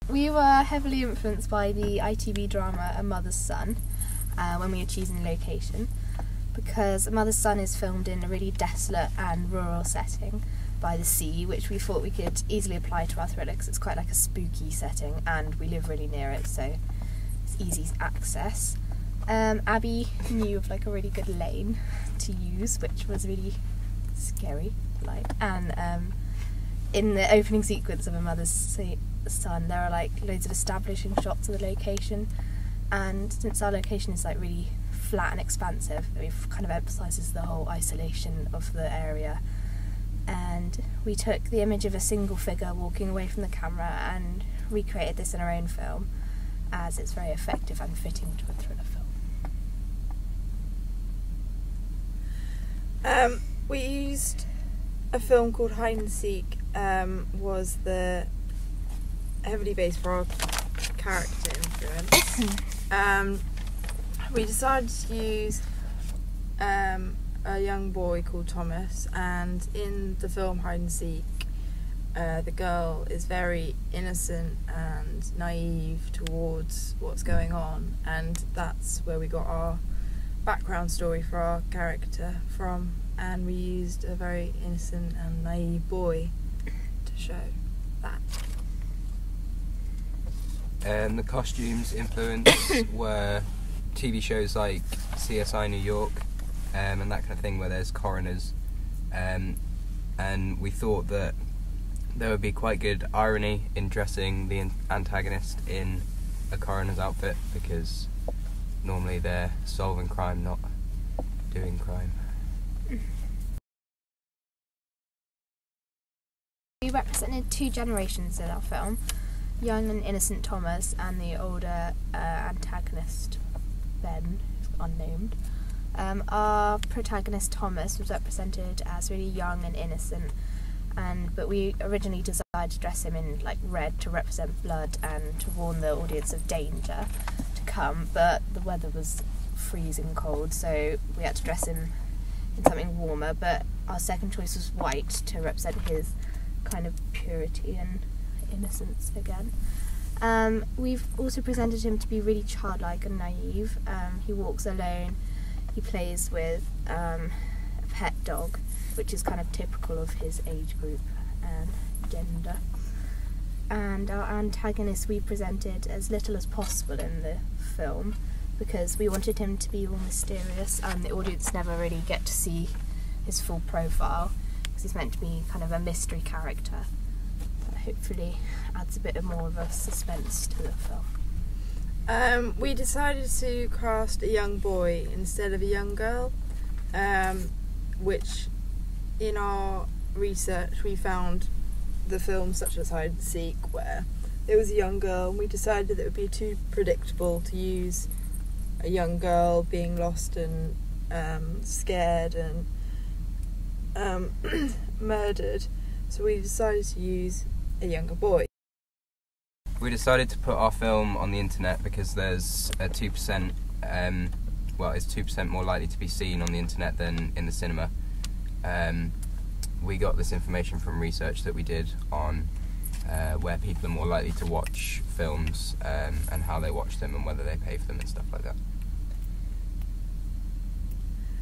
We were heavily influenced by the ITV drama A Mother's Son when we were choosing location, because A Mother's Son is filmed in a really desolate and rural setting by the sea, which we thought we could easily apply to our thriller because it's quite like a spooky setting and we live really near it, so it's easy access. Abby knew of like a really good lane to use, which was really scary, and in the opening sequence of A Mother's Son there are like loads of establishing shots of the location, and since our location is like really flat and expansive, it kind of emphasises the whole isolation of the area, and we took the image of a single figure walking away from the camera and recreated this in our own film, as it's very effective and fitting to a thriller film. We used a film called Hide and Seek, was the heavily based for our character influence. We decided to use a young boy called Thomas, and in the film Hide and Seek, the girl is very innocent and naive towards what's going on, and that's where we got our background story for our character from, and we used a very innocent and naive boy to show that. The costumes influence were TV shows like CSI New York and that kind of thing, where there's coroners, and we thought that there would be quite good irony in dressing the antagonist in a coroner's outfit, because normally they're solving crime, not doing crime. We represented two generations in our film, young and innocent Thomas and the older antagonist Ben, who's unnamed. Our protagonist Thomas was represented as really young and innocent, but we originally decided to dress him in like red to represent blood and to warn the audience of danger to come, but the weather was freezing cold, so we had to dress him in something warmer, but our second choice was white to represent his kind of purity and innocence again. We've also presented him to be really childlike and naive. He walks alone, he plays with a pet dog, which is kind of typical of his age group and gender. And our antagonist we presented as little as possible in the film, because we wanted him to be all mysterious and the audience never really get to see his full profile, because he's meant to be kind of a mystery character. Hopefully adds a bit more of a suspense to the film. We decided to cast a young boy instead of a young girl, which in our research we found the films such as Hide and Seek where there was a young girl, and we decided that it would be too predictable to use a young girl being lost and scared and murdered, so we decided to use a younger boy. We decided to put our film on the internet because there's a 2%, it's 2% more likely to be seen on the internet than in the cinema. We got this information from research that we did on where people are more likely to watch films and how they watch them and whether they pay for them and stuff like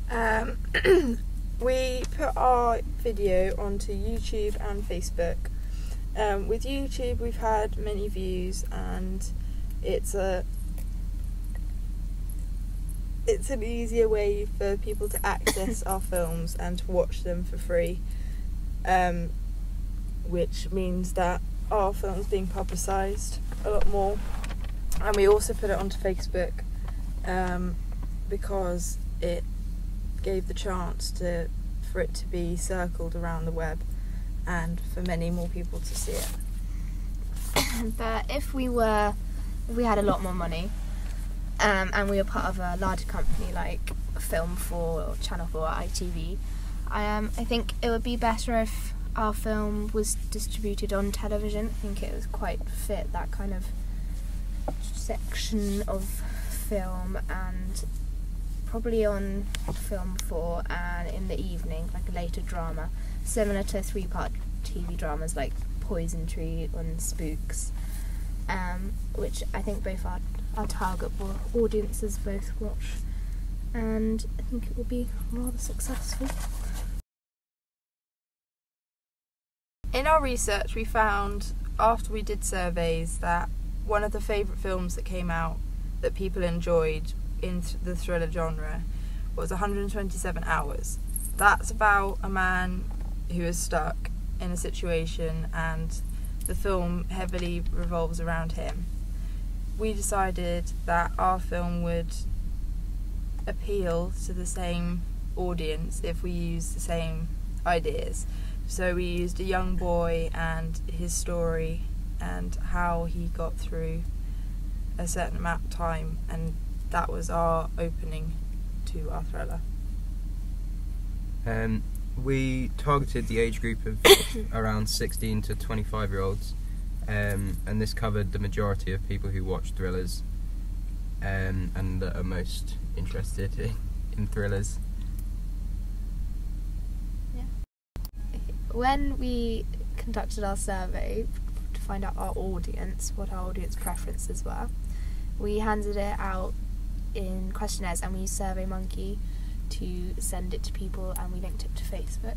that. We put our video onto YouTube and Facebook. With YouTube we've had many views, and it's an easier way for people to access our films and to watch them for free, which means that our film's being publicised a lot more. And we also put it onto Facebook because it gave the chance for it to be circled around the web and for many more people to see it. But if we had a lot more money, and we were part of a larger company like Film 4 or Channel 4 or ITV, I think it would be better if our film was distributed on television. I think it was quite fit, that kind of section of film, and probably on Film 4 and in the evening, like a later drama, similar to 3-part TV dramas like Poison Tree and Spooks. which I think both our target audiences both watch, and I think it will be rather successful. In our research, we found, after we did surveys, that one of the favourite films that came out that people enjoyed in the thriller genre was 127 Hours. That's about a man who is stuck in a situation and the film heavily revolves around him. We decided that our film would appeal to the same audience if we used the same ideas. So we used a young boy and his story and how he got through a certain amount of time, and that was our opening to our thriller. We targeted the age group of around 16 to 25 year olds, and this covered the majority of people who watch thrillers and that are most interested in thrillers. When we conducted our survey to find out our audience, what our audience preferences were, we handed it out in questionnaires and we used SurveyMonkey to send it to people, and we linked it to Facebook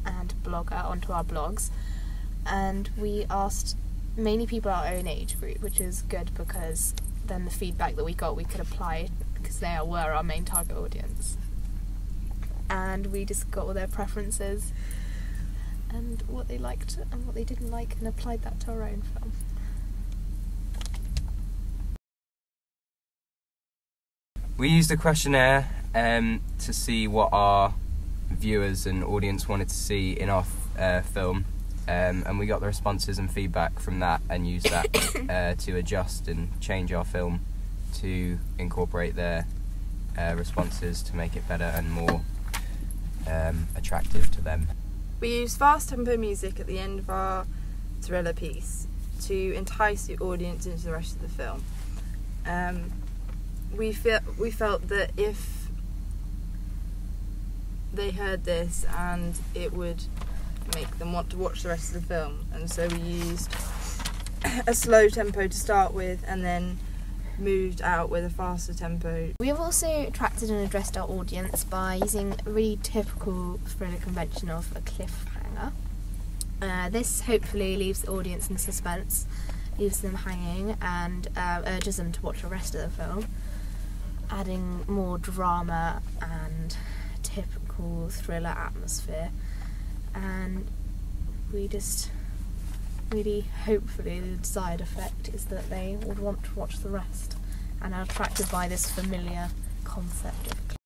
and Blogger onto our blogs, and we asked mainly people our own age group, which is good because then the feedback that we got we could apply because they were our main target audience, and we just got all their preferences and what they liked and what they didn't like and applied that to our own film. We used a questionnaire to see what our viewers and audience wanted to see in our film, and we got the responses and feedback from that and used that to adjust and change our film to incorporate their responses to make it better and more attractive to them. We used fast tempo music at the end of our thriller piece to entice the audience into the rest of the film. We felt that if they heard this, and it would make them want to watch the rest of the film, and so we used a slow tempo to start with and then moved out with a faster tempo. We have also attracted and addressed our audience by using a really typical thriller convention of a cliffhanger. This hopefully leaves the audience in suspense, leaves them hanging, and urges them to watch the rest of the film, adding more drama and typical thriller atmosphere. And we just really, hopefully, the desired effect is that they would want to watch the rest and are attracted by this familiar concept of